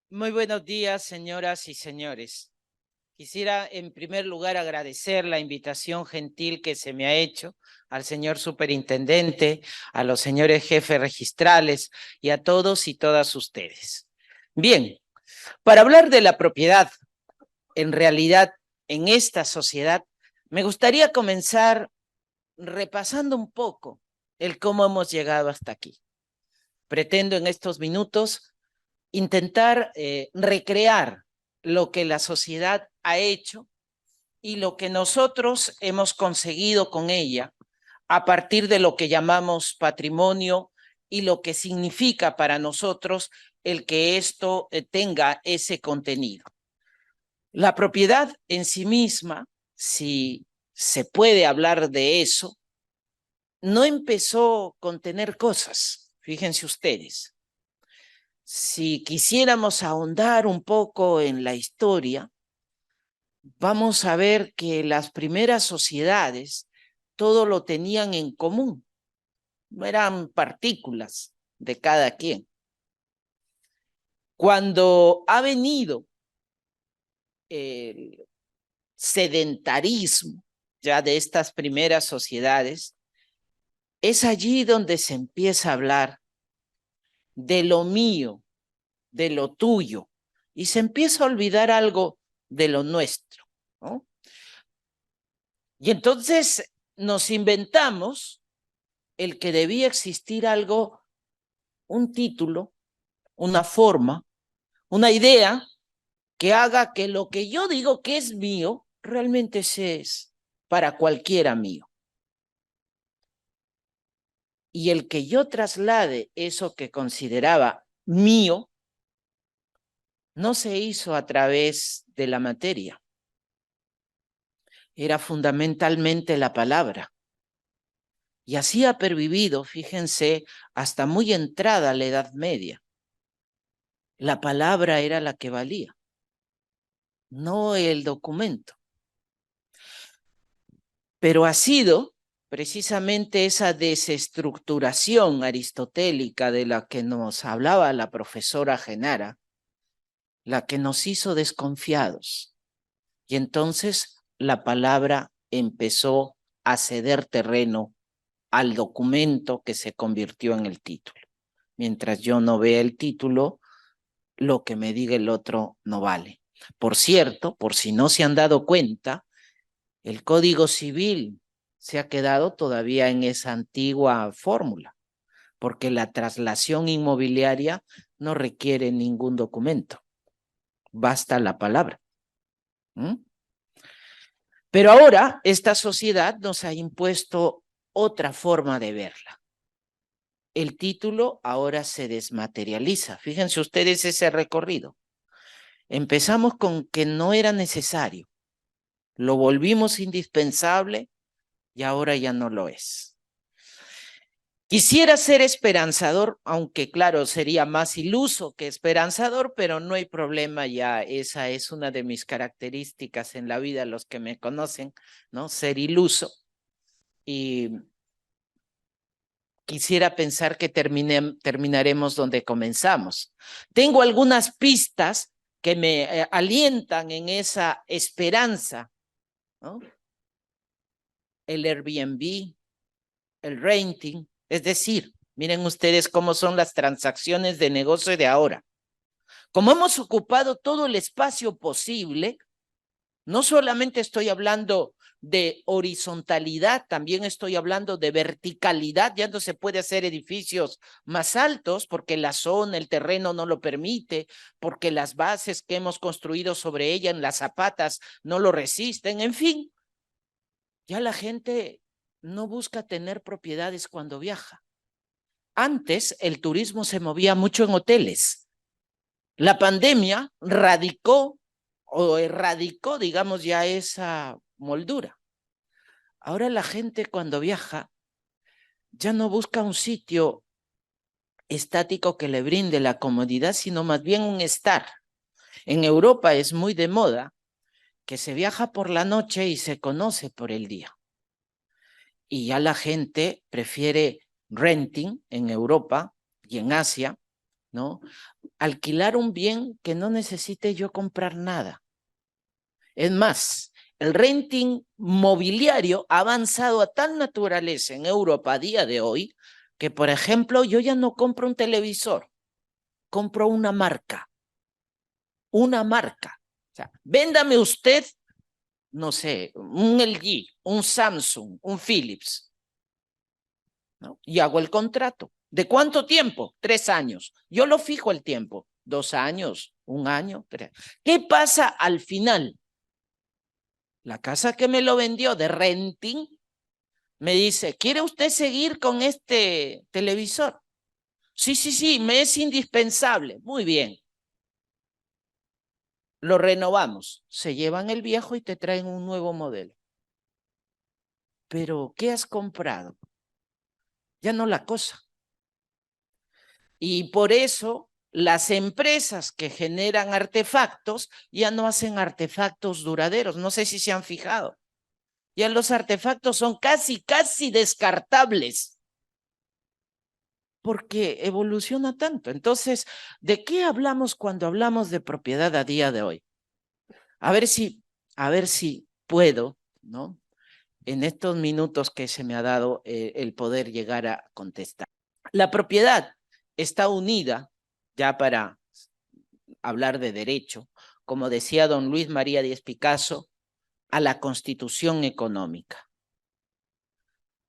Muy buenos días, señoras y señores. Quisiera, en primer lugar, agradecer la invitación gentil que se me ha hecho al señor superintendente, a los señores jefes registrales y a todos y todas ustedes. Bien, para hablar de la propiedad, en realidad, en esta sociedad, me gustaría comenzar repasando un poco el cómo hemos llegado hasta aquí. Pretendo en estos minutos intentar recrear lo que la sociedad ha hecho y lo que nosotros hemos conseguido con ella a partir de lo que llamamos patrimonio y lo que significa para nosotros el que esto tenga ese contenido. La propiedad en sí misma, si se puede hablar de eso, no empezó con tener cosas, fíjense ustedes. Si quisiéramos ahondar un poco en la historia, vamos a ver que las primeras sociedades todo lo tenían en común, no eran partículas de cada quien. Cuando ha venido el sedentarismo ya de estas primeras sociedades, es allí donde se empieza a hablar de lo mío, de lo tuyo, y se empieza a olvidar algo de lo nuestro, ¿no? Y entonces nos inventamos el que debía existir algo, un título, una forma, una idea que haga que lo que yo digo que es mío, realmente se es para cualquiera mío. Y el que yo traslade eso que consideraba mío, no se hizo a través de la materia. Era fundamentalmente la palabra. Y así ha pervivido, fíjense, hasta muy entrada la Edad Media. La palabra era la que valía, no el documento. Pero ha sido precisamente esa desestructuración aristotélica de la que nos hablaba la profesora Genara, la que nos hizo desconfiados. Y entonces la palabra empezó a ceder terreno al documento que se convirtió en el título. Mientras yo no vea el título, lo que me diga el otro no vale. Por cierto, por si no se han dado cuenta, el Código Civil se ha quedado todavía en esa antigua fórmula, porque la traslación inmobiliaria no requiere ningún documento, basta la palabra. Pero ahora esta sociedad nos ha impuesto otra forma de verla. El título ahora se desmaterializa. Fíjense ustedes ese recorrido. Empezamos con que no era necesario, lo volvimos indispensable y ahora ya no lo es. Quisiera ser esperanzador, aunque claro, sería más iluso que esperanzador, pero no hay problema ya, esa es una de mis características en la vida, los que me conocen, ¿no? Ser iluso. Y quisiera pensar que terminaremos donde comenzamos. Tengo algunas pistas que me alientan en esa esperanza, ¿no? El Airbnb, el renting, es decir, miren ustedes cómo son las transacciones de negocio de ahora. Como hemos ocupado todo el espacio posible, no solamente estoy hablando de horizontalidad, también estoy hablando de verticalidad. Ya no se puede hacer edificios más altos porque la zona, el terreno no lo permite, porque las bases que hemos construido sobre ella en las zapatas no lo resisten, en fin. Ya la gente no busca tener propiedades cuando viaja. Antes el turismo se movía mucho en hoteles. La pandemia radicó o erradicó, digamos, ya esa moldura. Ahora la gente cuando viaja ya no busca un sitio estático que le brinde la comodidad, sino más bien un estar. En Europa es muy de moda que se viaja por la noche y se conoce por el día. Y ya la gente prefiere renting en Europa y en Asia, ¿no? Alquilar un bien que no necesite yo comprar nada. Es más, el renting mobiliario ha avanzado a tal naturaleza en Europa a día de hoy que, por ejemplo, yo ya no compro un televisor, compro una marca. Una marca. O sea, véndame usted, no sé, un LG, un Samsung, un Philips, ¿no? Y hago el contrato. ¿De cuánto tiempo? 3 años. Yo lo fijo el tiempo. 2 años, 1 año, 3. ¿Qué pasa al final? La casa que me lo vendió de renting me dice, ¿quiere usted seguir con este televisor? Sí, sí, sí, me es indispensable. Muy bien. Lo renovamos. Se llevan el viejo y te traen un nuevo modelo. Pero, ¿qué has comprado? Ya no la cosa. Y por eso las empresas que generan artefactos ya no hacen artefactos duraderos. No sé si se han fijado. Ya los artefactos son casi descartables porque evoluciona tanto. Entonces, ¿de qué hablamos cuando hablamos de propiedad a día de hoy? A ver si puedo, ¿no? En estos minutos que se me ha dado el poder llegar a contestar. La propiedad está unida, ya para hablar de derecho, como decía don Luis María Díaz Picasso, a la Constitución económica.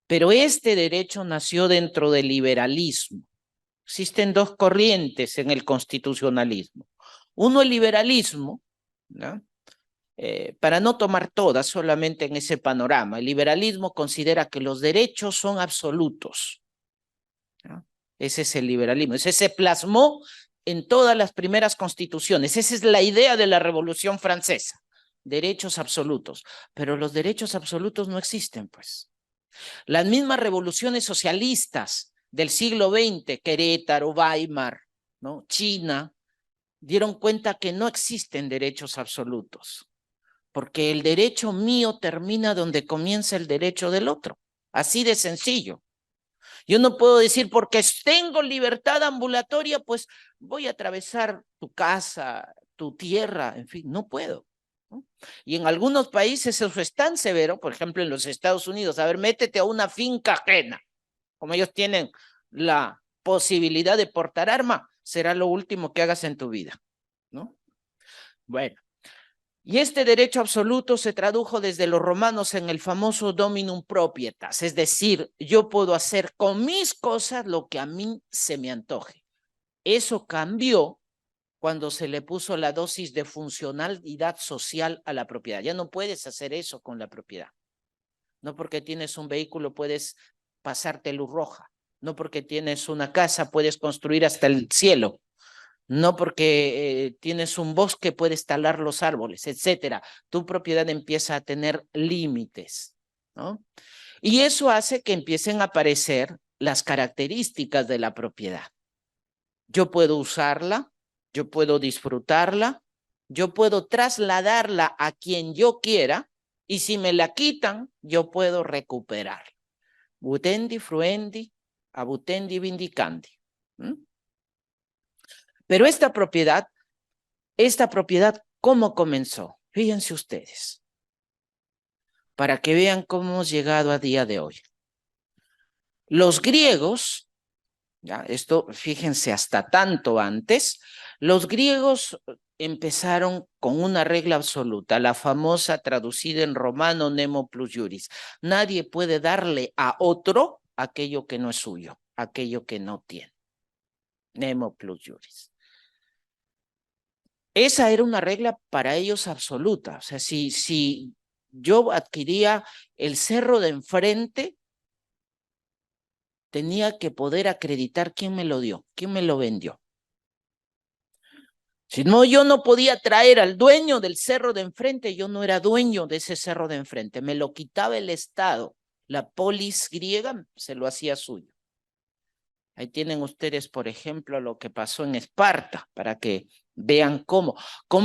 Pero este derecho nació dentro del liberalismo. Existen 2 corrientes en el constitucionalismo. Uno, el liberalismo, ¿no? Para no tomar todas, solamente en ese panorama. El liberalismo considera que los derechos son absolutos, ¿no? Ese es el liberalismo. Ese se plasmó en todas las primeras constituciones. Esa es la idea de la Revolución Francesa. Derechos absolutos. Pero los derechos absolutos no existen, pues. Las mismas revoluciones socialistas del siglo XX, Querétaro, Weimar, ¿no? China, dieron cuenta que no existen derechos absolutos, porque el derecho mío termina donde comienza el derecho del otro. Así de sencillo. Yo no puedo decir, porque tengo libertad ambulatoria, pues voy a atravesar tu casa, tu tierra, en fin, no puedo, ¿no? Y en algunos países eso es tan severo, por ejemplo en los Estados Unidos, a ver, métete a una finca ajena, como ellos tienen la posibilidad de portar arma, será lo último que hagas en tu vida, ¿no? Bueno, y este derecho absoluto se tradujo desde los romanos en el famoso dominum propietas, es decir, yo puedo hacer con mis cosas lo que a mí se me antoje. Eso cambió cuando se le puso la dosis de funcionalidad social a la propiedad. Ya no puedes hacer eso con la propiedad. No porque tienes un vehículo puedes pasarte luz roja. No porque tienes una casa puedes construir hasta el cielo. No porque tienes un bosque puedes talar los árboles, etcétera. Tu propiedad empieza a tener límites, ¿no? Y eso hace que empiecen a aparecer las características de la propiedad. Yo puedo usarla, yo puedo disfrutarla, yo puedo trasladarla a quien yo quiera y si me la quitan, yo puedo recuperarla. Butendi, fruendi, abutendi, vindicandi. ¿Mm? Pero esta propiedad, ¿cómo comenzó? Fíjense ustedes, para que vean cómo hemos llegado a día de hoy. Los griegos, ya, esto fíjense hasta tanto antes, los griegos empezaron con una regla absoluta, la famosa traducida en romano nemo plus iuris. Nadie puede darle a otro aquello que no es suyo, aquello que no tiene. Nemo plus iuris. Esa era una regla para ellos absoluta. O sea, si yo adquiría el cerro de enfrente, tenía que poder acreditar quién me lo dio, quién me lo vendió. Si no, yo no podía traer al dueño del cerro de enfrente, yo no era dueño de ese cerro de enfrente, me lo quitaba el Estado. La polis griega se lo hacía suyo. Ahí tienen ustedes, por ejemplo, lo que pasó en Esparta, para que vean cómo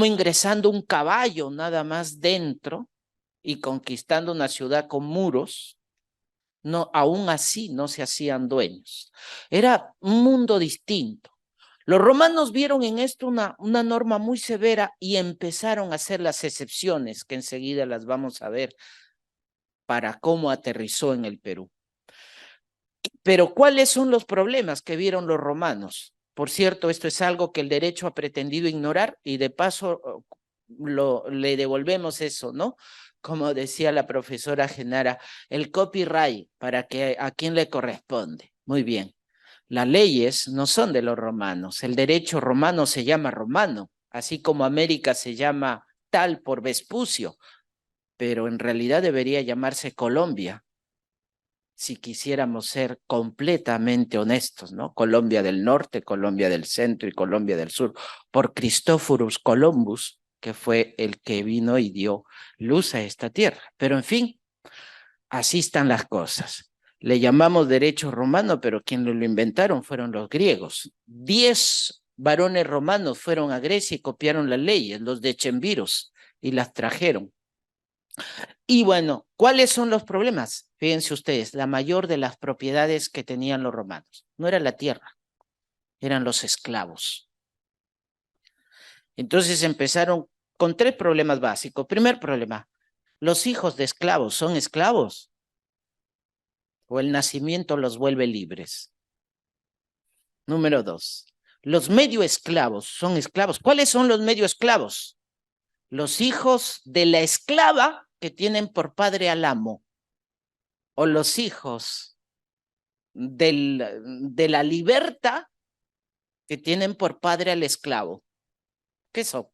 ingresando un caballo nada más dentro y conquistando una ciudad con muros, no, aún así no se hacían dueños. Era un mundo distinto. Los romanos vieron en esto una norma muy severa y empezaron a hacer las excepciones, que enseguida las vamos a ver, para cómo aterrizó en el Perú. Pero ¿cuáles son los problemas que vieron los romanos? Por cierto, esto es algo que el derecho ha pretendido ignorar y de paso le devolvemos eso, ¿no? Como decía la profesora Genara, el copyright, para que a quién le corresponde. Muy bien. Las leyes no son de los romanos. El derecho romano se llama romano, así como América se llama tal por Vespucio, pero en realidad debería llamarse Colombia, si quisiéramos ser completamente honestos, ¿no? Colombia del Norte, Colombia del Centro y Colombia del Sur, por Cristóforos Columbus, que fue el que vino y dio luz a esta tierra. Pero en fin, así están las cosas. Le llamamos derecho romano, pero quienes lo inventaron fueron los griegos. 10 varones romanos fueron a Grecia y copiaron las leyes, los decemviros, y las trajeron. Y bueno, ¿cuáles son los problemas? Fíjense ustedes, la mayor de las propiedades que tenían los romanos no era la tierra, eran los esclavos. Entonces empezaron con 3 problemas básicos. Primer problema, ¿los hijos de esclavos son esclavos? ¿O el nacimiento los vuelve libres? Número 2, ¿los medio esclavos son esclavos? ¿Cuáles son los medio esclavos? Los hijos de la esclava que tienen por padre al amo, o los hijos de la libertad que tienen por padre al esclavo. ¿Qué son?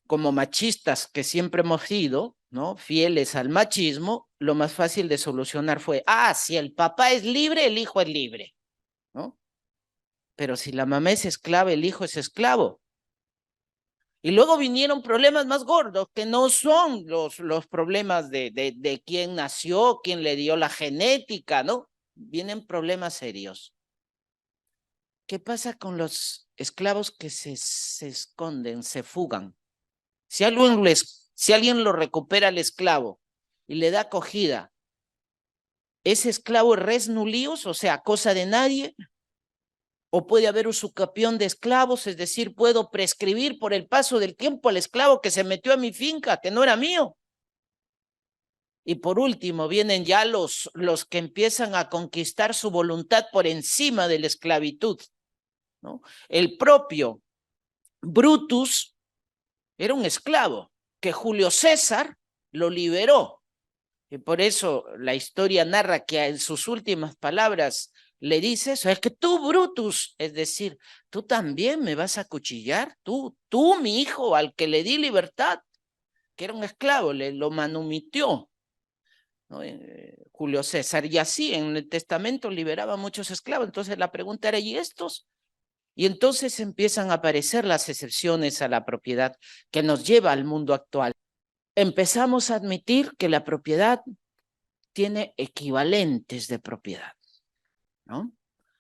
Como machistas que siempre hemos sido, ¿no? Fieles al machismo, lo más fácil de solucionar fue, si el papá es libre, el hijo es libre, ¿no? Pero si la mamá es esclava, el hijo es esclavo. Y luego vinieron problemas más gordos, que no son los problemas de quién nació, quién le dio la genética, ¿no? Vienen problemas serios. ¿Qué pasa con los esclavos que se esconden, se fugan? Si alguien lo recupera al esclavo y le da acogida, ¿ese esclavo es res nullius, o sea, cosa de nadie? ¿O puede haber usucapión de esclavos? Es decir, puedo prescribir por el paso del tiempo al esclavo que se metió a mi finca, que no era mío. Y por último, vienen ya los que empiezan a conquistar su voluntad por encima de la esclavitud, ¿no? El propio Brutus era un esclavo que Julio César lo liberó. Y por eso la historia narra que en sus últimas palabras le dice eso, es que tú, Brutus, es decir, tú también me vas a cuchillar, tú, mi hijo, al que le di libertad, que era un esclavo, lo manumitió, ¿no? Julio César, y así en el testamento liberaba a muchos esclavos. Entonces la pregunta era, ¿y estos? Y entonces empiezan a aparecer las excepciones a la propiedad que nos lleva al mundo actual. Empezamos a admitir que la propiedad tiene equivalentes de propiedad, ¿no?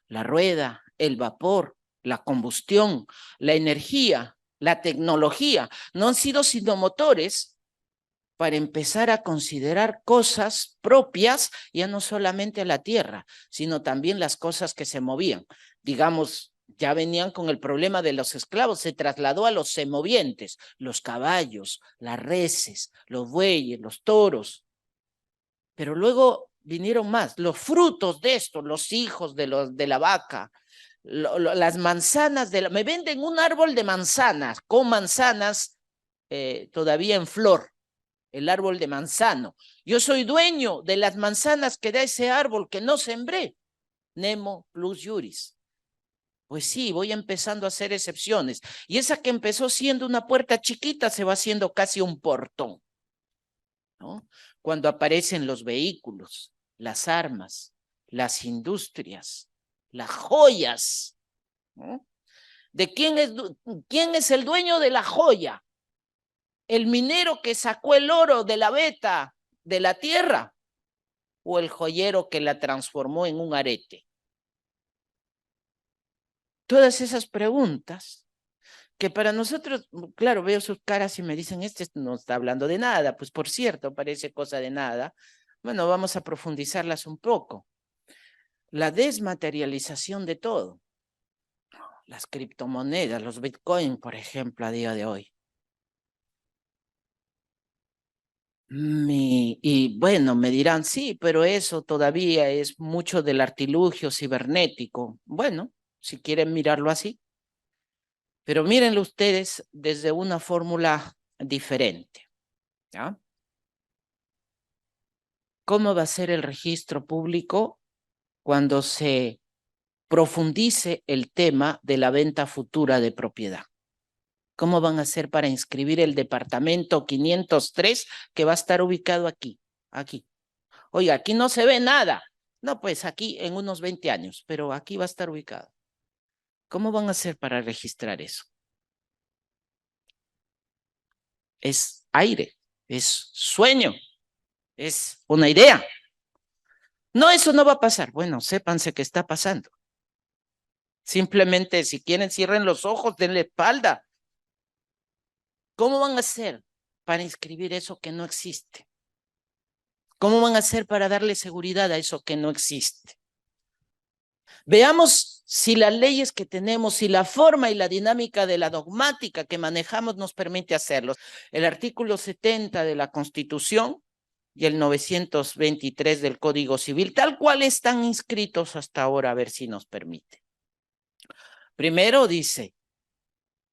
La rueda, el vapor, la combustión, la energía, la tecnología, no han sido sino motores para empezar a considerar cosas propias, ya no solamente a la tierra, sino también las cosas que se movían. Digamos, ya venían con el problema de los esclavos, se trasladó a los semovientes, los caballos, las reses, los bueyes, los toros. Pero luego vinieron más, los frutos de esto, los hijos de la vaca, las manzanas, me venden un árbol de manzanas, con manzanas todavía en flor, el árbol de manzano. Yo soy dueño de las manzanas que da ese árbol que no sembré. Nemo plus iuris. Pues sí, voy empezando a hacer excepciones. Y esa que empezó siendo una puerta chiquita se va haciendo casi un portón, ¿no? Cuando aparecen los vehículos, las armas, las industrias, las joyas, ¿no? ¿De quién es el dueño de la joya? El minero que sacó el oro de la veta de la tierra. o el joyero que la transformó en un arete? Todas esas preguntas que para nosotros, claro, veo sus caras y me dicen, este no está hablando de nada, pues por cierto, parece cosa de nada. Bueno, vamos a profundizarlas un poco. La desmaterialización de todo. Las criptomonedas, los Bitcoin, por ejemplo, a día de hoy. Y bueno, me dirán, sí, pero eso todavía es mucho del artilugio cibernético. Bueno, si quieren mirarlo así. Pero mírenlo ustedes desde una fórmula diferente. ¿Ya? ¿Cómo va a ser el registro público cuando se profundice el tema de la venta futura de propiedad? ¿Cómo van a hacer para inscribir el departamento 503 que va a estar ubicado aquí? Aquí. Oiga, aquí no se ve nada. No, pues aquí en unos 20 años, pero aquí va a estar ubicado. ¿Cómo van a hacer para registrar eso? Es aire, es sueño, es una idea. No, eso no va a pasar. Bueno, sépanse que está pasando. Simplemente, si quieren, cierren los ojos, denle espalda. ¿Cómo van a hacer para inscribir eso que no existe? ¿Cómo van a hacer para darle seguridad a eso que no existe? Veamos si las leyes que tenemos, si la forma y la dinámica de la dogmática que manejamos nos permite hacerlo. El artículo 70 de la Constitución y el 923 del Código Civil, tal cual están inscritos hasta ahora, a ver si nos permite. Primero dice,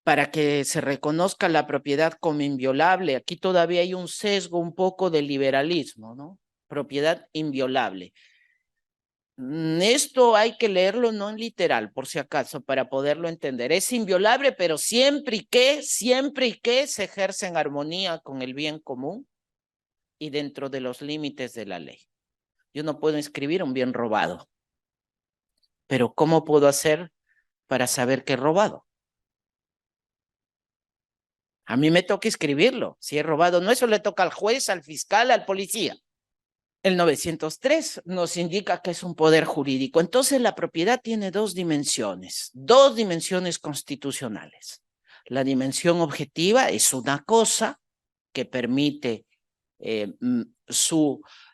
para que se reconozca la propiedad como inviolable, aquí todavía hay un sesgo un poco de liberalismo, ¿no? Propiedad inviolable. Esto hay que leerlo no en literal, por si acaso, para poderlo entender. Es inviolable, pero siempre y que se ejerce en armonía con el bien común y dentro de los límites de la ley. Yo no puedo inscribir un bien robado, pero ¿cómo puedo hacer para saber que he robado? A mí me toca escribirlo. Si he robado, no, eso le toca al juez, al fiscal, al policía. El 903 nos indica que es un poder jurídico. Entonces, la propiedad tiene dos dimensiones constitucionales. La dimensión objetiva es una cosa que permite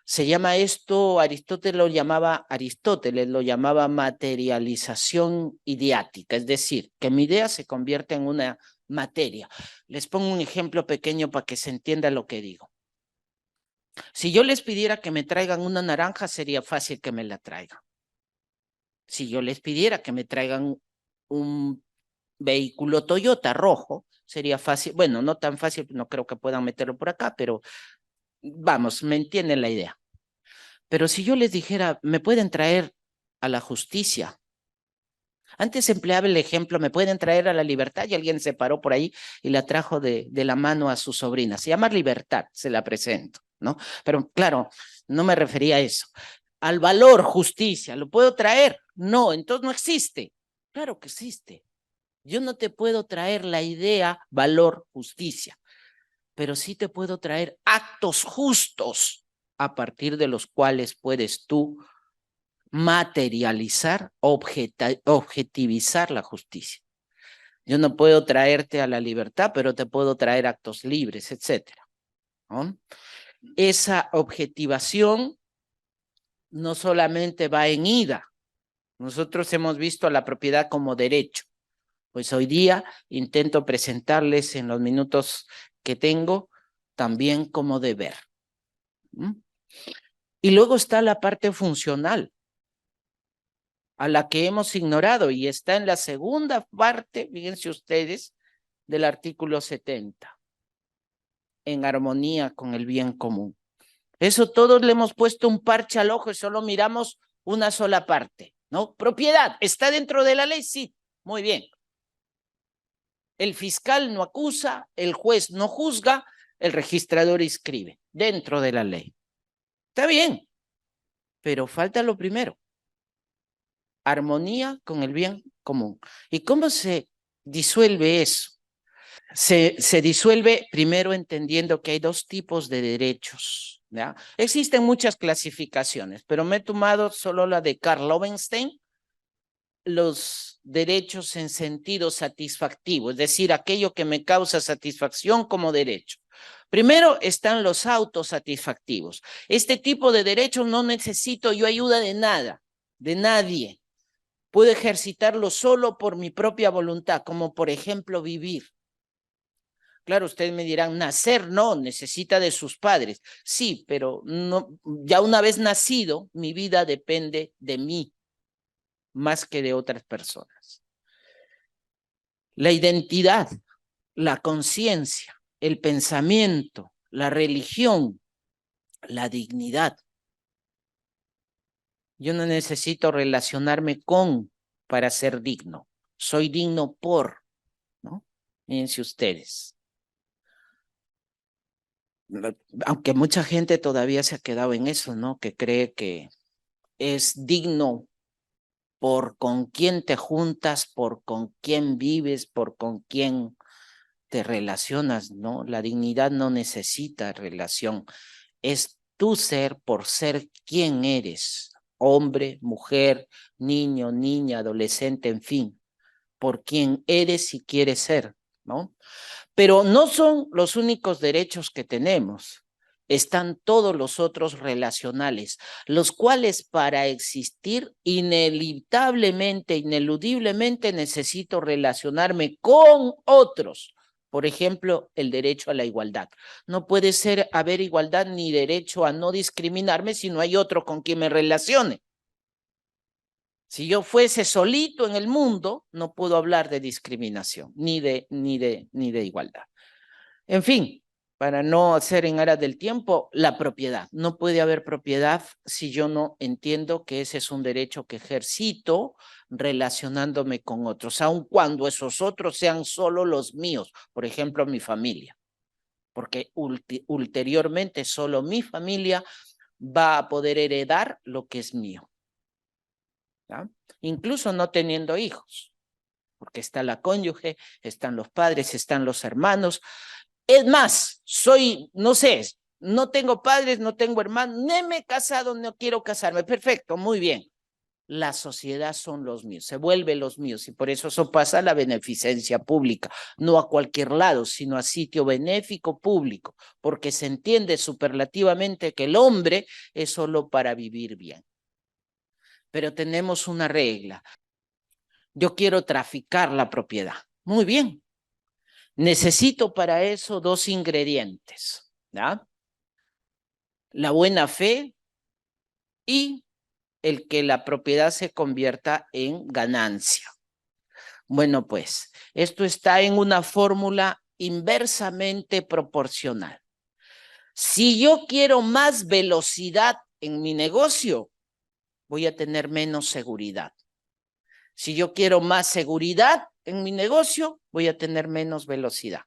se llama esto, Aristóteles lo llamaba materialización ideática, es decir, que mi idea se convierte en una materia. Les pongo un ejemplo pequeño para que se entienda lo que digo. Si yo les pidiera que me traigan una naranja, sería fácil que me la traigan. Si yo les pidiera que me traigan un vehículo Toyota rojo, sería fácil. Bueno, no tan fácil, no creo que puedan meterlo por acá, pero vamos, me entienden la idea. Pero si yo les dijera, me pueden traer a la justicia. Antes empleaba el ejemplo, me pueden traer a la libertad, y alguien se paró por ahí y la trajo de la mano a su sobrina. Se llama libertad, se la presento, ¿no? Pero claro, no me refería a eso. Al valor, justicia, ¿lo puedo traer? No, entonces no existe. Claro que existe. Yo no te puedo traer la idea, valor, justicia, pero sí te puedo traer actos justos a partir de los cuales puedes tú materializar, objetivizar la justicia. Yo no puedo traerte a la libertad, pero te puedo traer actos libres, etcétera, ¿no? Esa objetivación no solamente va en ida. Nosotros hemos visto la propiedad como derecho. Pues hoy día intento presentarles en los minutos que tengo también como deber. Y luego está la parte funcional, a la que hemos ignorado y está en la segunda parte, fíjense ustedes, del artículo 70, en armonía con el bien común. Eso todos le hemos puesto un parche al ojo y solo miramos una sola parte, ¿no? Propiedad, ¿está dentro de la ley? Sí, muy bien. El fiscal no acusa, el juez no juzga, el registrador inscribe dentro de la ley. Está bien, pero falta lo primero. Armonía con el bien común. ¿Y cómo se disuelve eso? se disuelve primero entendiendo que hay dos tipos de derechos, ¿ya? Existen muchas clasificaciones, pero me he tomado solo la de Karl Loewenstein, los derechos en sentido satisfactivo, es decir, aquello que me causa satisfacción como derecho. Primero están los autosatisfactivos. Este tipo de derechos no necesito yo ayuda de nada, de nadie. Puedo ejercitarlo solo por mi propia voluntad, como por ejemplo vivir. Claro, ustedes me dirán, nacer no, necesita de sus padres. Sí, pero no, ya una vez nacido, mi vida depende de mí más que de otras personas. La identidad, la conciencia, el pensamiento, la religión, la dignidad. Yo no necesito relacionarme con para ser digno. Soy digno por, ¿no? Fíjense ustedes. Aunque mucha gente todavía se ha quedado en eso, ¿no? Que cree que es digno por con quién te juntas, por con quién vives, por con quién te relacionas, ¿no? La dignidad no necesita relación. Es tu ser por ser quien eres, hombre, mujer, niño, niña, adolescente, en fin, por quien eres y quieres ser, ¿no? Pero no son los únicos derechos que tenemos. Están todos los otros relacionales, los cuales para existir inevitablemente, ineludiblemente necesito relacionarme con otros. Por ejemplo, el derecho a la igualdad. No puede haber igualdad ni derecho a no discriminarme si no hay otro con quien me relacione. Si yo fuese solito en el mundo, no puedo hablar de discriminación, ni de igualdad. En fin, para no hacer en aras del tiempo, la propiedad. No puede haber propiedad si yo no entiendo que ese es un derecho que ejercito relacionándome con otros, aun cuando esos otros sean solo los míos, por ejemplo, mi familia, porque ulteriormente solo mi familia va a poder heredar lo que es mío, ¿ya? Incluso no teniendo hijos, porque está la cónyuge, están los padres, están los hermanos. Es más, no sé, no tengo padres, no tengo hermanos, no me he casado, no quiero casarme. Perfecto, muy bien. La sociedad son los míos, se vuelve los míos y por eso pasa a la beneficencia pública, no a cualquier lado, sino a sitio benéfico público, porque se entiende superlativamente que el hombre es solo para vivir bien. Pero tenemos una regla. Yo quiero traficar la propiedad. Muy bien. Necesito para eso dos ingredientes, ¿ya? La buena fe y el que la propiedad se convierta en ganancia. Bueno, pues, esto está en una fórmula inversamente proporcional. Si yo quiero más velocidad en mi negocio, voy a tener menos seguridad. Si yo quiero más seguridad en mi negocio, voy a tener menos velocidad.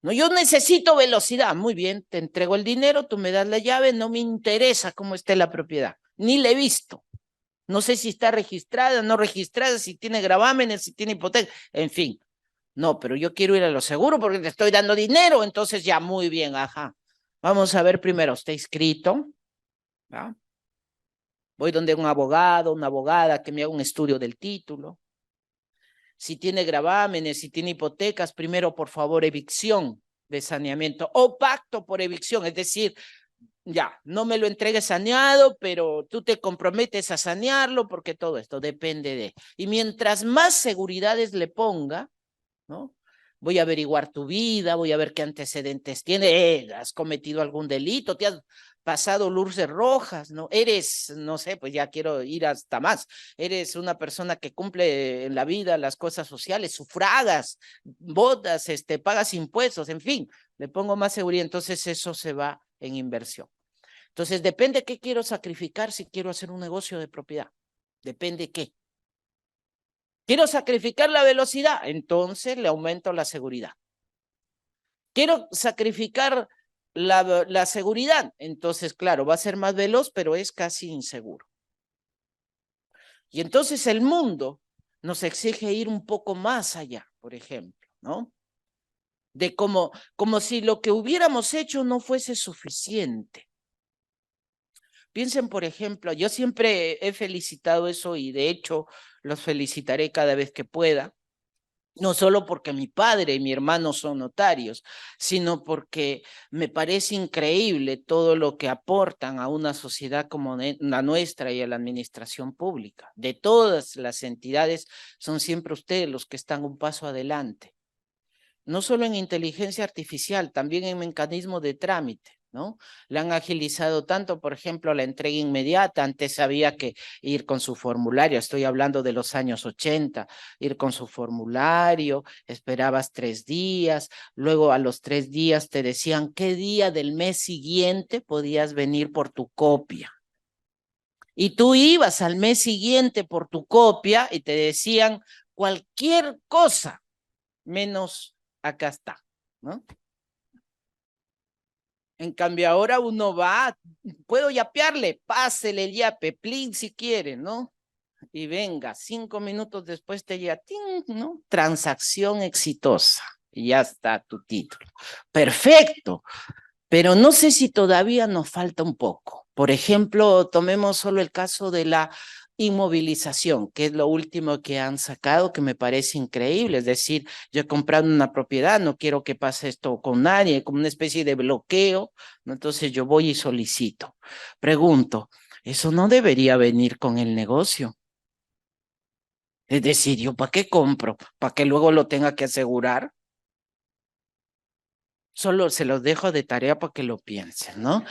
No, yo necesito velocidad. Muy bien, te entrego el dinero, tú me das la llave, no me interesa cómo esté la propiedad. Ni la he visto. No sé si está registrada, no registrada, si tiene gravámenes, si tiene hipoteca, en fin. No, pero yo quiero ir a lo seguro porque te estoy dando dinero, entonces ya, muy bien, ajá. Vamos a ver primero, ¿está inscrito? ¿Ah? Voy donde un abogado, una abogada que me haga un estudio del título. Si tiene gravámenes, si tiene hipotecas, primero, por favor, evicción de saneamiento o pacto por evicción, es decir, ya, no me lo entregues saneado, pero tú te comprometes a sanearlo porque todo esto depende de. Y mientras más seguridades le ponga, ¿no? Voy a averiguar tu vida, voy a ver qué antecedentes tiene, has cometido algún delito, te has pasado luces rojas, ¿no? Eres, no sé, pues ya quiero ir hasta más, eres una persona que cumple en la vida las cosas sociales, sufragas, votas, pagas impuestos, en fin, le pongo más seguridad, entonces eso se va en inversión. Entonces depende qué quiero sacrificar si quiero hacer un negocio de propiedad, depende qué. Quiero sacrificar la velocidad, entonces le aumento la seguridad. Quiero sacrificar la seguridad, entonces, claro, va a ser más veloz, pero es casi inseguro. Y entonces el mundo nos exige ir un poco más allá. por ejemplo, ¿no? De como si lo que hubiéramos hecho no fuese suficiente. Piensen, por ejemplo, yo siempre he felicitado eso y de hecho los felicitaré cada vez que pueda, no solo porque mi padre y mi hermano son notarios, sino porque me parece increíble todo lo que aportan a una sociedad como la nuestra y a la administración pública. De todas las entidades, son siempre ustedes los que están un paso adelante. No solo en inteligencia artificial, también en mecanismos de trámite, ¿no? La han agilizado tanto, por ejemplo, la entrega inmediata. Antes había que ir con su formulario, estoy hablando de los años 80, ir con su formulario, esperabas 3 días, luego a los 3 días te decían qué día del mes siguiente podías venir por tu copia. Y tú ibas al mes siguiente por tu copia y te decían cualquier cosa, menos acá está, ¿no? En cambio, ahora uno va, puedo yapearle, pásele el yape, plin si quiere, ¿no? Y venga, 5 minutos después te llega, ¡ting!, ¿no? Transacción exitosa. Y ya está tu título. Perfecto. Pero no sé si todavía nos falta un poco. Por ejemplo, tomemos solo el caso de la inmovilización, que es lo último que han sacado, que me parece increíble. Es decir, yo he comprado una propiedad, no quiero que pase esto con nadie, como una especie de bloqueo, ¿no? Entonces yo voy y solicito. Pregunto, ¿eso no debería venir con el negocio? Es decir, ¿yo para qué compro? ¿Para que luego lo tenga que asegurar? Solo se los dejo de tarea para que lo piensen, ¿no?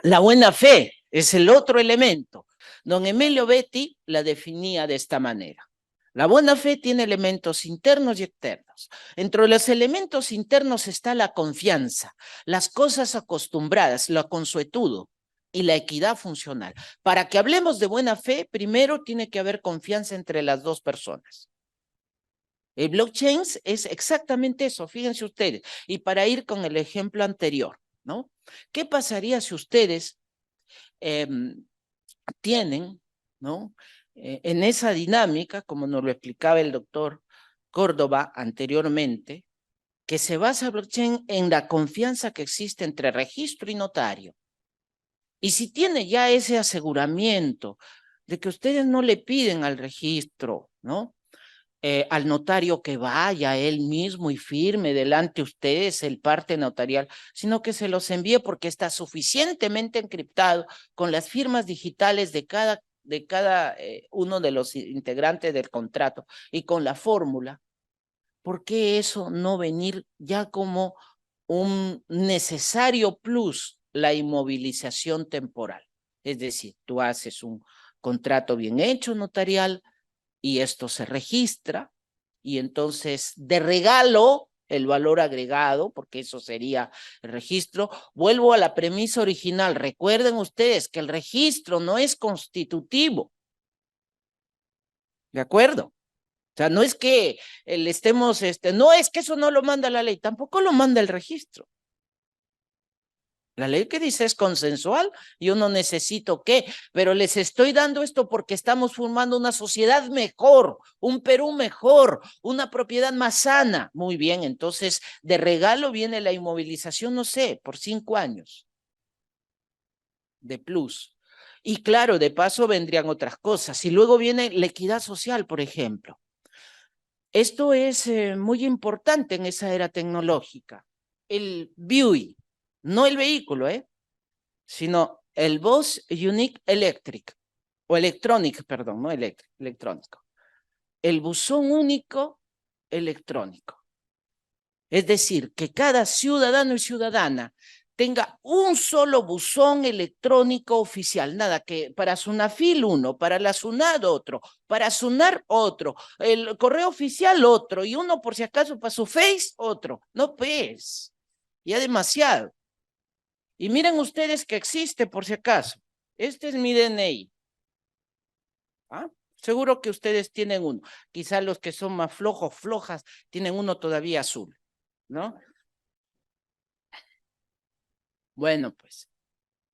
La buena fe es el otro elemento. Don Emilio Betti la definía de esta manera. La buena fe tiene elementos internos y externos. Entre los elementos internos está la confianza, las cosas acostumbradas, la consuetudo y la equidad funcional. Para que hablemos de buena fe, primero tiene que haber confianza entre las dos personas. El blockchain es exactamente eso, fíjense ustedes. Y para ir con el ejemplo anterior, ¿no? ¿Qué pasaría si ustedes tienen, ¿no? En esa dinámica, como nos lo explicaba el doctor Córdoba anteriormente, que se basa blockchain en la confianza que existe entre registro y notario. Y si tiene ya ese aseguramiento de que ustedes no le piden al registro, ¿no? Al notario que vaya él mismo y firme delante de ustedes el parte notarial, sino que se los envíe porque está suficientemente encriptado con las firmas digitales de cada uno de los integrantes del contrato y con la fórmula. ¿Por qué eso no venir ya como un necesario plus, la inmovilización temporal? Es decir, tú haces un contrato bien hecho notarial, y esto se registra, y entonces de regalo el valor agregado, porque eso sería el registro. Vuelvo a la premisa original. Recuerden ustedes que el registro no es constitutivo. ¿De acuerdo? O sea, no es que estemos, no es que eso no lo manda la ley, tampoco lo manda el registro. La ley que dice es consensual, yo no necesito qué, pero les estoy dando esto porque estamos formando una sociedad mejor, un Perú mejor, una propiedad más sana. Muy bien, entonces de regalo viene la inmovilización, no sé, por 5 años de plus. Y claro, de paso vendrían otras cosas. Y luego viene la equidad social, por ejemplo. Esto es muy importante en esa era tecnológica. El BUI, no el vehículo, sino el Bus Unique Electric, o Electronic, perdón, no electrónico. El buzón único electrónico. Es decir, que cada ciudadano y ciudadana tenga un solo buzón electrónico oficial, nada que para Sunafil uno, para la SUNAT otro, para SUNAR otro, el correo oficial otro, y uno por si acaso para su Face otro. No, pues, ya demasiado. Y miren ustedes que existe por si acaso. Este es mi DNI. ¿Ah? Seguro que ustedes tienen uno. Quizá los que son más flojos, flojas, tienen uno todavía azul, ¿no? Bueno, pues,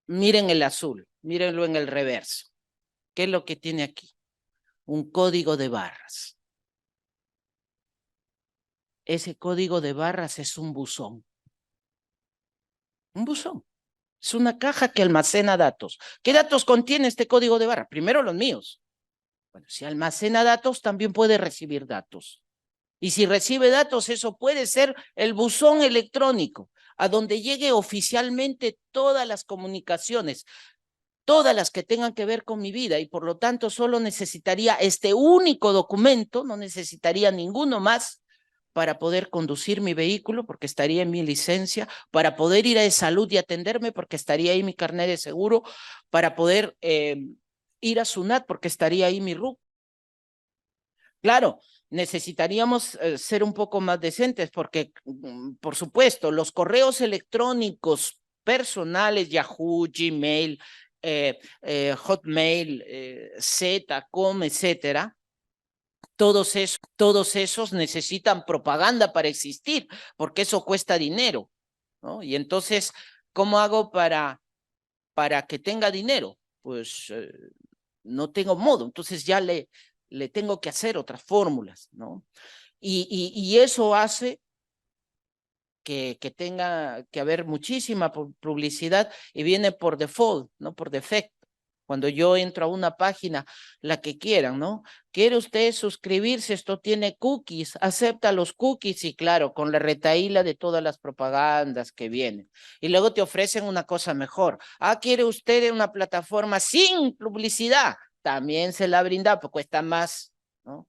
miren el azul, mírenlo en el reverso. ¿Qué es lo que tiene aquí? Un código de barras. ese código de barras es un buzón. Un buzón. Es una caja que almacena datos. ¿Qué datos contiene este código de barra? Primero los míos. Bueno, si almacena datos, también puede recibir datos. Y si recibe datos, eso puede ser el buzón electrónico, a donde llegue oficialmente todas las comunicaciones, todas las que tengan que ver con mi vida, y por lo tanto solo necesitaría este único documento, no necesitaría ninguno más para poder conducir mi vehículo, porque estaría en mi licencia, para poder ir a salud y atenderme, porque estaría ahí mi carnet de seguro, para poder ir a SUNAT, porque estaría ahí mi RUC. Claro, necesitaríamos ser un poco más decentes, porque, por supuesto, los correos electrónicos personales, Yahoo, Gmail, Hotmail, Zetacom, etcétera, todos esos necesitan propaganda para existir, porque eso cuesta dinero, ¿no? Y entonces, ¿cómo hago para que tenga dinero? Pues no tengo modo, entonces ya le tengo que hacer otras fórmulas, ¿no? Y eso hace que tenga que haber muchísima publicidad y viene por default, no por defecto. Cuando yo entro a una página, la que quieran, ¿no? ¿Quiere usted suscribirse? Esto tiene cookies, acepta los cookies y claro, con la retahíla de todas las propagandas que vienen. Y luego te ofrecen una cosa mejor. Ah, ¿quiere usted una plataforma sin publicidad? También se la brinda, pues cuesta más, ¿no?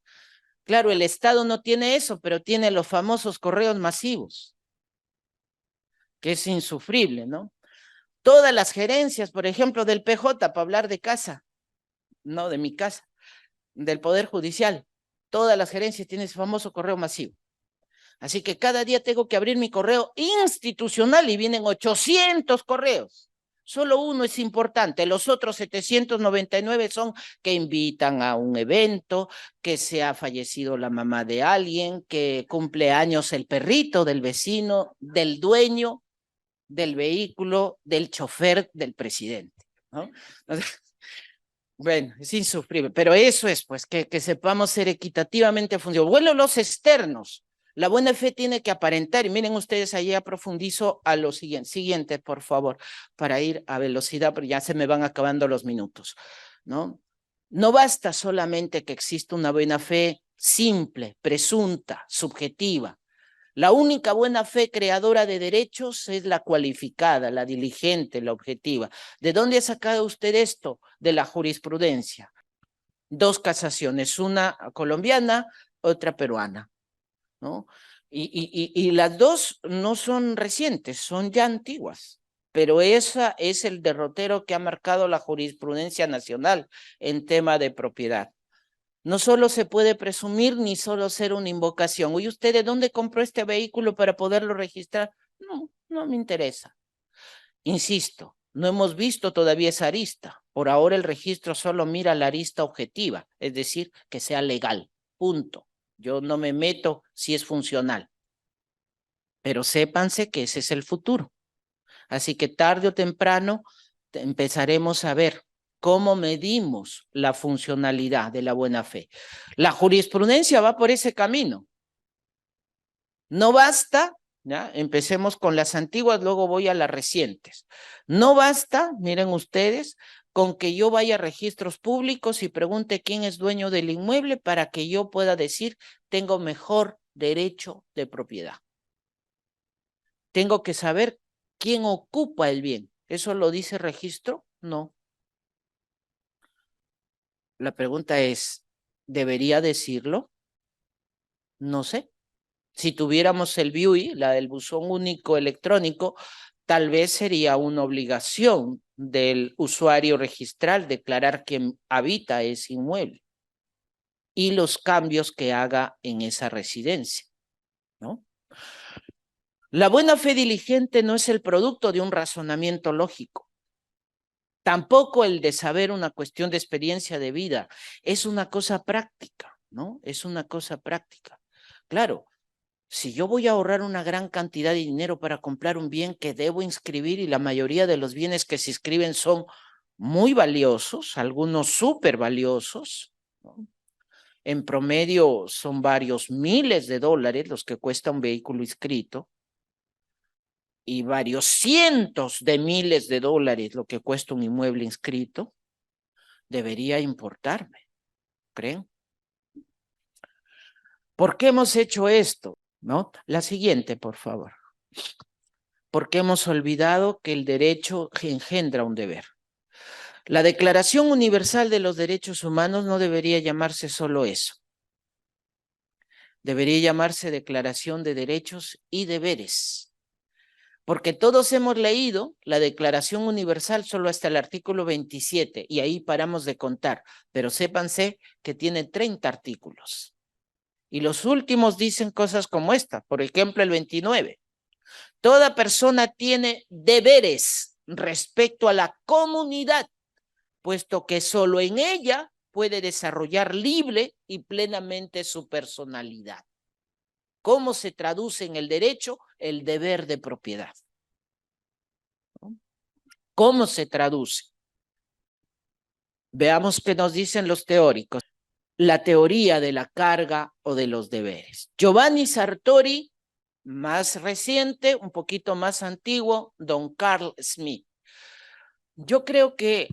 Claro, el Estado no tiene eso, pero tiene los famosos correos masivos, que es insufrible, ¿no? Todas las gerencias, por ejemplo, del PJ, para hablar de casa, no de mi casa, del Poder Judicial, todas las gerencias tienen ese famoso correo masivo. Así que cada día tengo que abrir mi correo institucional y vienen 800 correos. Solo uno es importante, los otros 799 son que invitan a un evento, que se ha fallecido la mamá de alguien, que cumple años el perrito del vecino, del dueño del vehículo, del chofer del presidente, ¿no? Bueno, es insufrible, pero eso es, pues, que sepamos ser equitativamente funcionales. Bueno, los externos, la buena fe tiene que aparentar, y miren ustedes, allá profundizo a lo siguiente, por favor, para ir a velocidad, pero ya se me van acabando los minutos, ¿no? No basta solamente que exista una buena fe simple, presunta, subjetiva. La única buena fe creadora de derechos es la cualificada, la diligente, la objetiva. ¿De dónde ha sacado usted esto? De la jurisprudencia. Dos casaciones, una colombiana, otra peruana, ¿no? Y las dos no son recientes, son ya antiguas, pero esa es el derrotero que ha marcado la jurisprudencia nacional en tema de propiedad. No solo se puede presumir ni solo ser una invocación. Oye, ¿usted de dónde compró este vehículo para poderlo registrar? No, no me interesa. Insisto, no hemos visto todavía esa arista. Por ahora el registro solo mira la arista objetiva, es decir, que sea legal. Punto. Yo no me meto si es funcional. Pero sépanse que ese es el futuro. Así que tarde o temprano empezaremos a ver cómo medimos la funcionalidad de la buena fe. La jurisprudencia va por ese camino. No basta, ¿ya? Empecemos con las antiguas, luego voy a las recientes. No basta, miren ustedes, con que yo vaya a registros públicos y pregunte quién es dueño del inmueble para que yo pueda decir tengo mejor derecho de propiedad. Tengo que saber quién ocupa el bien. ¿Eso lo dice registro? No. La pregunta es, ¿debería decirlo? No sé. Si tuviéramos el BUI, la del buzón único electrónico, tal vez sería una obligación del usuario registral declarar quién habita ese inmueble y los cambios que haga en esa residencia, ¿no? La buena fe diligente no es el producto de un razonamiento lógico. Tampoco el de saber una cuestión de experiencia de vida. Es una cosa práctica, ¿no? Es una cosa práctica. Claro, si yo voy a ahorrar una gran cantidad de dinero para comprar un bien que debo inscribir y la mayoría de los bienes que se inscriben son muy valiosos, algunos súper valiosos, ¿no? En promedio son varios miles de dólares los que cuesta un vehículo inscrito y varios cientos de miles de dólares lo que cuesta un inmueble inscrito. Debería importarme, ¿creen? ¿Por qué hemos hecho esto? ¿No? La siguiente, por favor. Porque hemos olvidado que el derecho engendra un deber. La Declaración Universal de los Derechos Humanos no debería llamarse solo eso. Debería llamarse Declaración de Derechos y Deberes. Porque todos hemos leído la Declaración Universal solo hasta el artículo 27 y ahí paramos de contar. Pero sépanse que tiene 30 artículos. Y los últimos dicen cosas como esta. Por ejemplo, el 29. Toda persona tiene deberes respecto a la comunidad, puesto que solo en ella puede desarrollar libre y plenamente su personalidad. ¿Cómo se traduce en el derecho? El deber de propiedad. ¿Cómo se traduce? Veamos qué nos dicen los teóricos. La teoría de la carga o de los deberes. Giovanni Sartori, más reciente, un poquito más antiguo, don Carl Smith. Yo creo que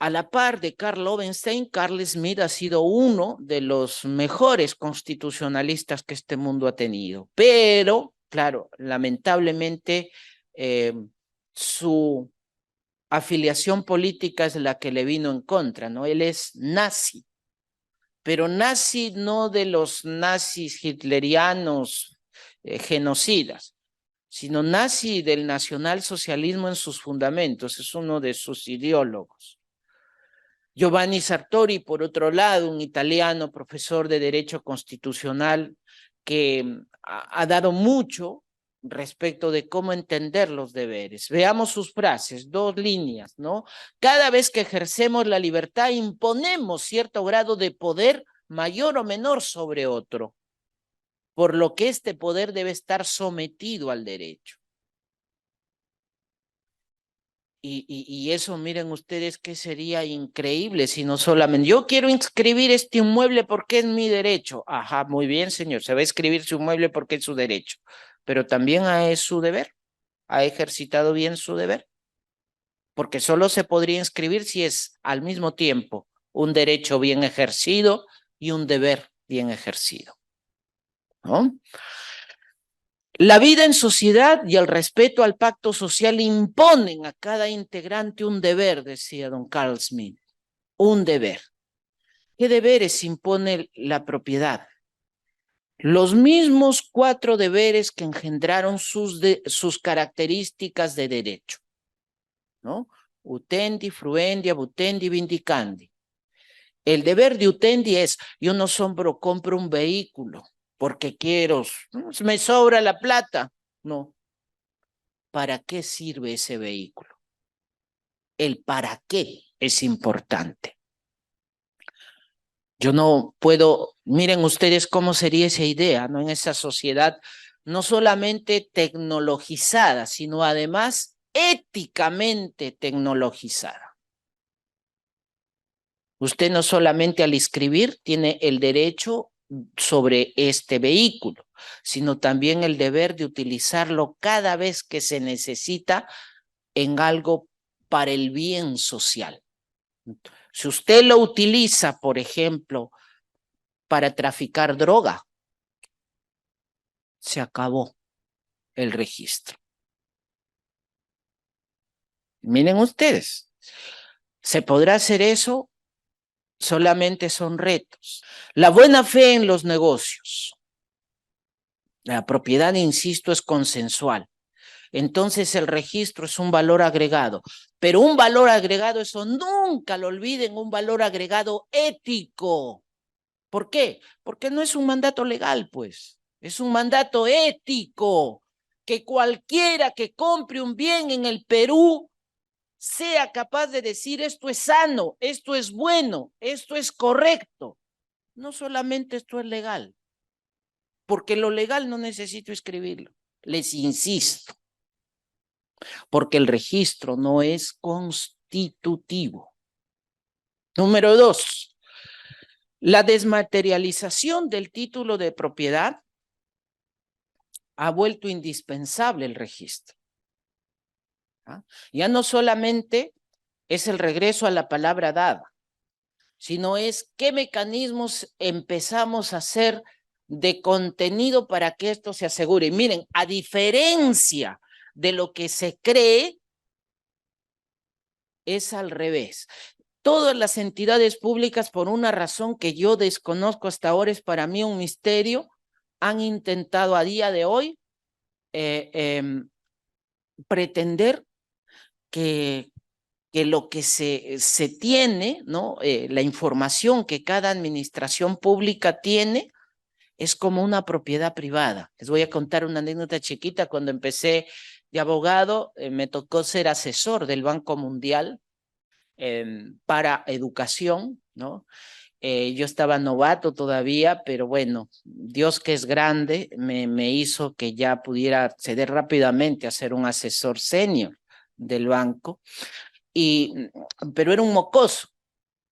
a la par de Karl Loewenstein, Carl Smith ha sido uno de los mejores constitucionalistas que este mundo ha tenido. Pero, claro, lamentablemente su afiliación política es la que le vino en contra, ¿no? Él es nazi, pero nazi no de los nazis hitlerianos genocidas, sino nazi del nacionalsocialismo en sus fundamentos, es uno de sus ideólogos. Giovanni Sartori, por otro lado, un italiano, profesor de Derecho Constitucional, que ha dado mucho respecto de cómo entender los deberes. Veamos sus frases, 2 líneas, ¿no? Cada vez que ejercemos la libertad, imponemos cierto grado de poder mayor o menor sobre otro, por lo que este poder debe estar sometido al derecho. Y eso, miren ustedes, que sería increíble si no solamente yo quiero inscribir este inmueble porque es mi derecho. Ajá, muy bien, señor, se va a escribir su inmueble porque es su derecho, pero también es su deber. ¿Ha ejercitado bien su deber? Porque solo se podría inscribir si es al mismo tiempo un derecho bien ejercido y un deber bien ejercido, ¿no? La vida en sociedad y el respeto al pacto social imponen a cada integrante un deber, decía don Carl Smith, un deber. ¿Qué deberes impone la propiedad? Los mismos 4 deberes que engendraron sus características de derecho, ¿no? Utendi, fruendi, abutendi, vindicandi. El deber de utendi es, yo no compro un vehículo porque quiero, me sobra la plata. No. ¿Para qué sirve ese vehículo? El para qué es importante. Yo no puedo, miren ustedes cómo sería esa idea, ¿no? En esa sociedad no solamente tecnologizada, sino además éticamente tecnologizada. Usted no solamente al inscribir tiene el derecho sobre este vehículo, sino también el deber de utilizarlo cada vez que se necesita en algo para el bien social. Si usted lo utiliza, por ejemplo, para traficar droga, se acabó el registro. Miren ustedes, ¿se podrá hacer eso? Solamente son retos. La buena fe en los negocios. La propiedad, insisto, es consensual. Entonces el registro es un valor agregado, pero un valor agregado, eso nunca lo olviden, un valor agregado ético. ¿Por qué? Porque no es un mandato legal, pues, es un mandato ético, que cualquiera que compre un bien en el Perú sea capaz de decir esto es sano, esto es bueno, esto es correcto. No solamente esto es legal, porque lo legal no necesito escribirlo, les insisto, porque el registro no es constitutivo. Número 2, La desmaterialización del título de propiedad ha vuelto indispensable el registro. ¿Ah? Ya no solamente es el regreso a la palabra dada, sino es qué mecanismos empezamos a hacer de contenido para que esto se asegure. Y miren, a diferencia de lo que se cree, es al revés. Todas las entidades públicas, por una razón que yo desconozco hasta ahora, es para mí un misterio, han intentado a día de hoy pretender que lo que se tiene, ¿no? La información que cada administración pública tiene es como una propiedad privada. Les voy a contar una anécdota chiquita. Cuando empecé de abogado, me tocó ser asesor del Banco Mundial para educación, ¿no? Yo estaba novato todavía, pero bueno, Dios que es grande me hizo que ya pudiera acceder rápidamente a ser un asesor senior del banco. Pero era un mocoso,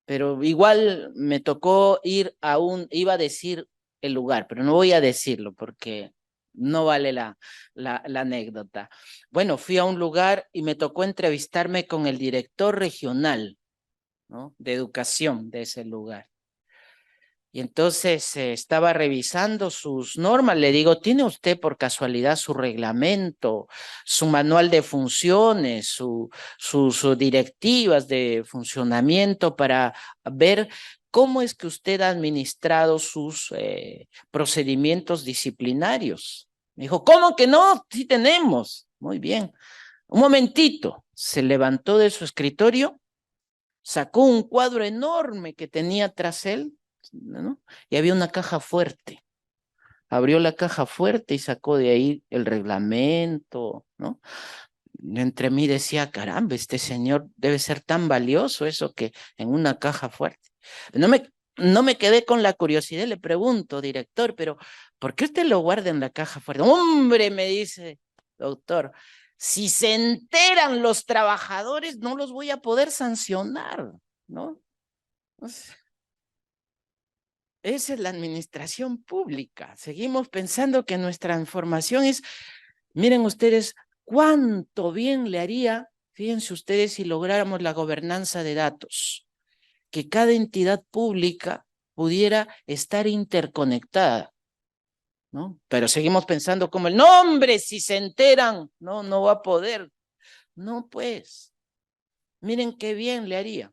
pero igual me tocó ir iba a decir el lugar, pero no voy a decirlo porque no vale la anécdota. Bueno, fui a un lugar y me tocó entrevistarme con el director regional, ¿no? De educación de ese lugar. Y entonces estaba revisando sus normas. Le digo, ¿tiene usted por casualidad su reglamento, su manual de funciones, sus directivas de funcionamiento para ver cómo es que usted ha administrado sus procedimientos disciplinarios? Me dijo, ¿cómo que no? Sí tenemos. Muy bien. Un momentito. Se levantó de su escritorio, sacó un cuadro enorme que tenía tras él, ¿no? Y había una caja fuerte. Abrió la caja fuerte y sacó de ahí el reglamento, ¿no? Entre mí decía, caramba, este señor debe ser tan valioso eso que en una caja fuerte. No me quedé con la curiosidad, le pregunto, director, pero ¿por qué usted lo guarda en la caja fuerte? Hombre, me dice, doctor, si se enteran los trabajadores, no los voy a poder sancionar, ¿no? Esa es la administración pública. Seguimos pensando que nuestra información es, miren ustedes, cuánto bien le haría, fíjense ustedes, si lográramos la gobernanza de datos, que cada entidad pública pudiera estar interconectada, ¿no? Pero seguimos pensando como el nombre, si se enteran, no va a poder. No, pues, miren qué bien le haría.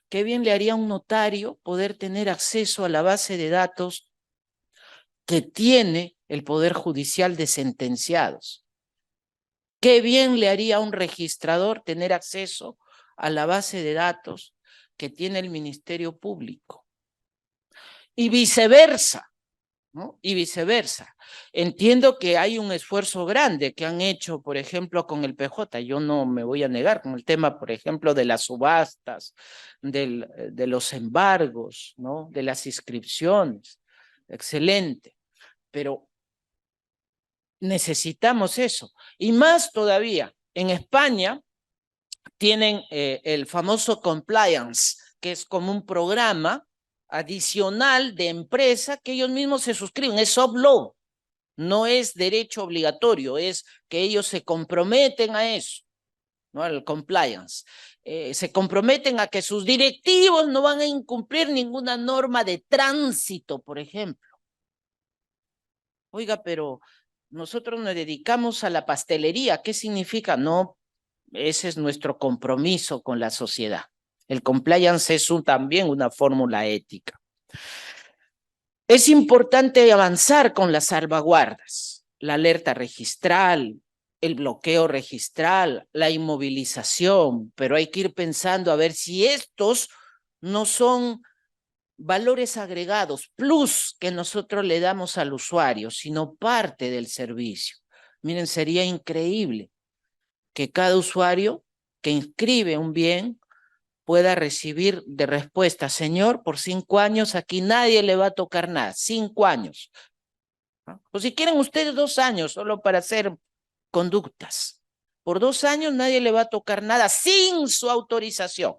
Qué bien le haría a un notario poder tener acceso a la base de datos que tiene el Poder Judicial de sentenciados. Qué bien le haría a un registrador tener acceso a la base de datos que tiene el Ministerio Público. Y viceversa, ¿no? Y viceversa. Entiendo que hay un esfuerzo grande que han hecho, por ejemplo, con el PJ. Yo no me voy a negar con el tema, por ejemplo, de las subastas, de los embargos, ¿no? De las inscripciones. Excelente. Pero necesitamos eso. Y más todavía, en España tienen el famoso compliance, que es como un programa adicional de empresa que ellos mismos se suscriben, es soft law, no es derecho obligatorio, es que ellos se comprometen a eso, ¿no? Al compliance. Se comprometen a que sus directivos no van a incumplir ninguna norma de tránsito, por ejemplo. Oiga, pero nosotros nos dedicamos a la pastelería. ¿Qué significa? No, ese es nuestro compromiso con la sociedad. El compliance es también una fórmula ética. Es importante avanzar con las salvaguardas, la alerta registral, el bloqueo registral, la inmovilización, pero hay que ir pensando a ver si estos no son valores agregados, plus que nosotros le damos al usuario, sino parte del servicio. Miren, sería increíble que cada usuario que inscribe un bien pueda recibir de respuesta, señor, por 5 años aquí nadie le va a tocar nada, 5 años. ¿No? O si quieren ustedes 2 años solo para hacer conductas. Por 2 años nadie le va a tocar nada sin su autorización.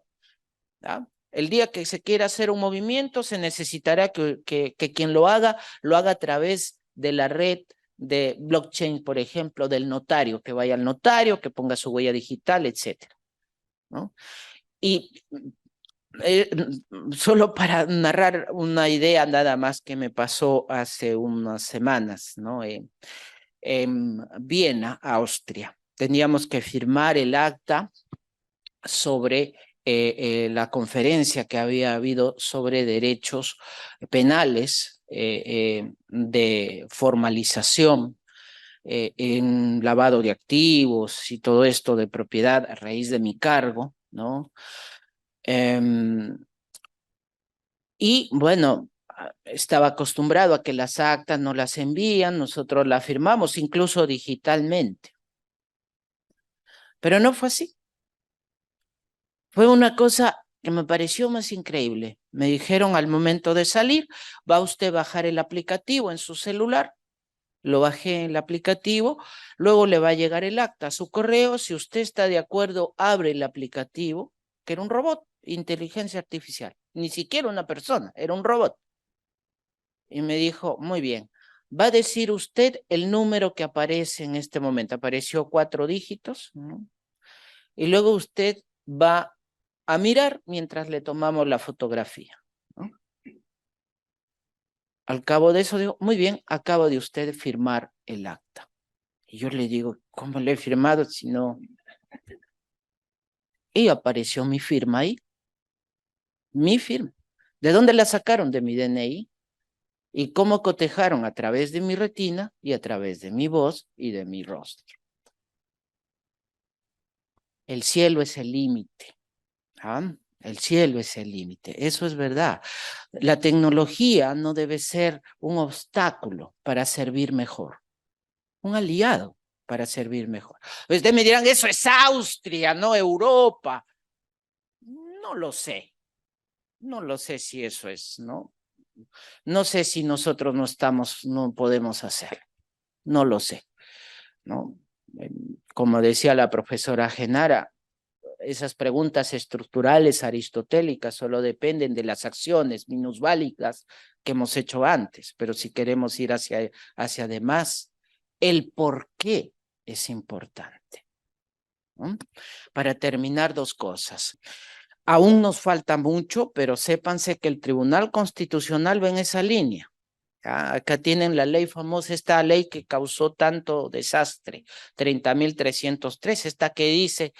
¿No? El día que se quiera hacer un movimiento, se necesitará que quien lo haga a través de la red de blockchain, por ejemplo, del notario, que vaya al notario, que ponga su huella digital, etcétera, ¿no? Y solo para narrar una idea nada más que me pasó hace unas semanas, ¿no? En Viena, Austria. Teníamos que firmar el acta sobre la conferencia que había habido sobre derechos penales de formalización en lavado de activos y todo esto de propiedad a raíz de mi cargo, ¿no? Y bueno, estaba acostumbrado a que las actas no las envían, nosotros las firmamos incluso digitalmente. Pero no fue así. Fue una cosa que me pareció más increíble. Me dijeron al momento de salir, va usted a bajar el aplicativo en su celular. Lo bajé en el aplicativo, luego le va a llegar el acta a su correo. Si usted está de acuerdo, abre el aplicativo, que era un robot, inteligencia artificial. Ni siquiera una persona, era un robot. Y me dijo, muy bien, va a decir usted el número que aparece en este momento. Apareció 4 dígitos, ¿no? Y luego usted va a mirar mientras le tomamos la fotografía, ¿no? Al cabo de eso digo, muy bien, acaba de usted firmar el acta. Y yo le digo, ¿cómo le he firmado si no? Y apareció mi firma ahí, mi firma. ¿De dónde la sacaron? De mi DNI. ¿Y cómo cotejaron? A través de mi retina y a través de mi voz y de mi rostro. El cielo es el límite. ¿Ah? El cielo es el límite, eso es verdad. La tecnología no debe ser un obstáculo para servir mejor, un aliado para servir mejor. Ustedes me dirán, eso es Austria, no Europa. No lo sé, no lo sé si eso es, ¿no? No sé si nosotros no podemos hacerlo, no lo sé, ¿no? Como decía la profesora Genara, esas preguntas estructurales aristotélicas solo dependen de las acciones minusválidas que hemos hecho antes, pero si queremos ir hacia además, el por qué es importante, ¿no? Para terminar, 2 cosas. Aún nos falta mucho, pero sépanse que el Tribunal Constitucional va en esa línea. Acá tienen la ley famosa, esta ley que causó tanto desastre, 30.303, esta que dice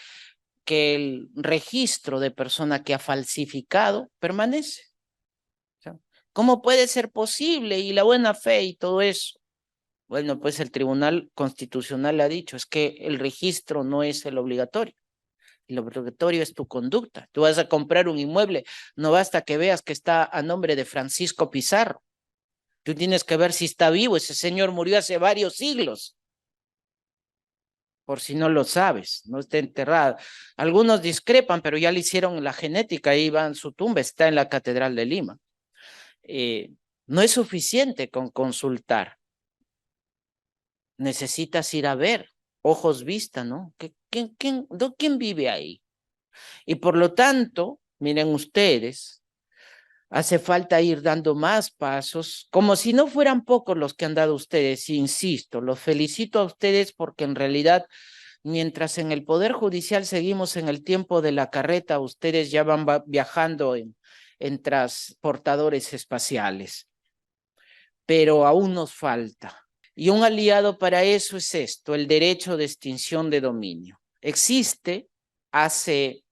que el registro de persona que ha falsificado permanece. ¿Cómo puede ser posible? Y la buena fe y todo eso. Bueno, pues el Tribunal Constitucional ha dicho, es que el registro no es el obligatorio. El obligatorio es tu conducta. Tú vas a comprar un inmueble, no basta que veas que está a nombre de Francisco Pizarro. Tú tienes que ver si está vivo. Ese señor murió hace varios siglos. Por si no lo sabes, no está enterrado. Algunos discrepan, pero ya le hicieron la genética, ahí va en su tumba, está en la Catedral de Lima. No es suficiente con consultar. Necesitas ir a ver, ojos vista, ¿no? ¿Quién vive ahí? Y por lo tanto, miren ustedes, hace falta ir dando más pasos, como si no fueran pocos los que han dado ustedes, insisto, los felicito a ustedes porque en realidad, mientras en el Poder Judicial seguimos en el tiempo de la carreta, ustedes ya van viajando en transportadores espaciales, pero aún nos falta. Y un aliado para eso es esto, el derecho de extinción de dominio. Existe hace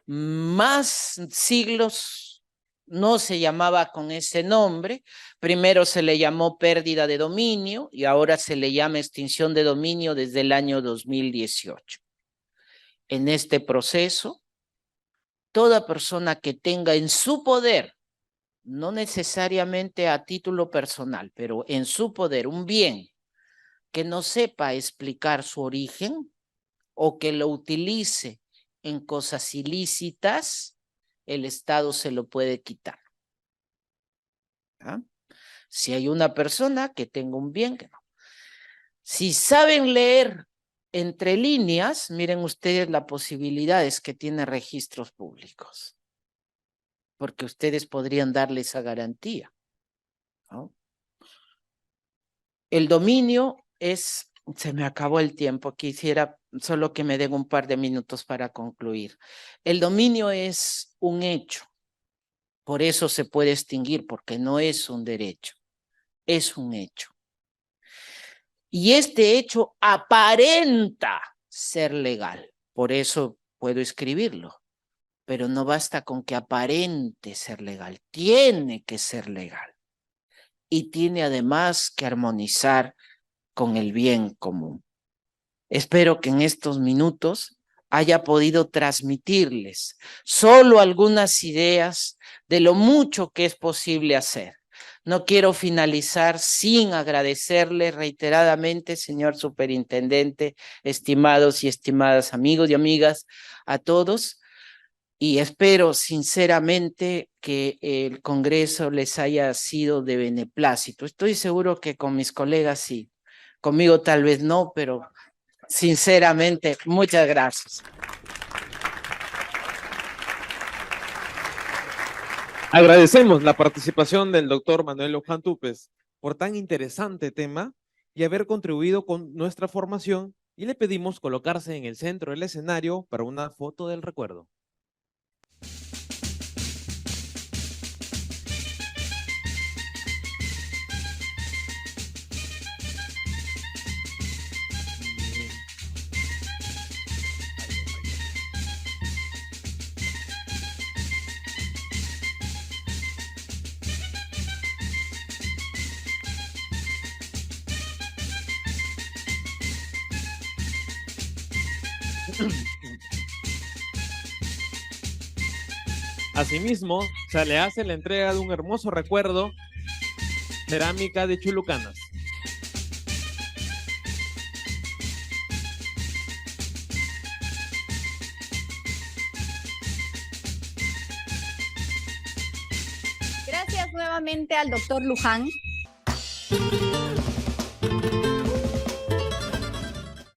más siglos, no se llamaba con ese nombre, primero se le llamó pérdida de dominio y ahora se le llama extinción de dominio desde el año 2018. En este proceso, toda persona que tenga en su poder, no necesariamente a título personal, pero en su poder un bien que no sepa explicar su origen o que lo utilice en cosas ilícitas, el Estado se lo puede quitar. ¿Ah? Si hay una persona que tenga un bien, que no. Si saben leer entre líneas, miren ustedes las posibilidades que tiene registros públicos. porque ustedes podrían darle esa garantía, ¿no? El dominio es, se me acabó el tiempo, quisiera solo que me den un par de minutos para concluir. El dominio es un hecho, por eso se puede extinguir, porque no es un derecho, es un hecho. Y este hecho aparenta ser legal, por eso puedo escribirlo, pero no basta con que aparente ser legal, tiene que ser legal y tiene además que armonizar con el bien común. Espero que en estos minutos haya podido transmitirles solo algunas ideas de lo mucho que es posible hacer. No quiero finalizar sin agradecerle reiteradamente, señor superintendente, estimados y estimadas amigos y amigas, a todos, y espero sinceramente que el Congreso les haya sido de beneplácito. Estoy seguro que con mis colegas sí, conmigo tal vez no, pero sinceramente, muchas gracias. Agradecemos la participación del doctor Manuel Luján Túpez por tan interesante tema y haber contribuido con nuestra formación, y le pedimos colocarse en el centro del escenario para una foto del recuerdo. Asimismo, se le hace la entrega de un hermoso recuerdo, cerámica de Chulucanas. Gracias nuevamente al doctor Luján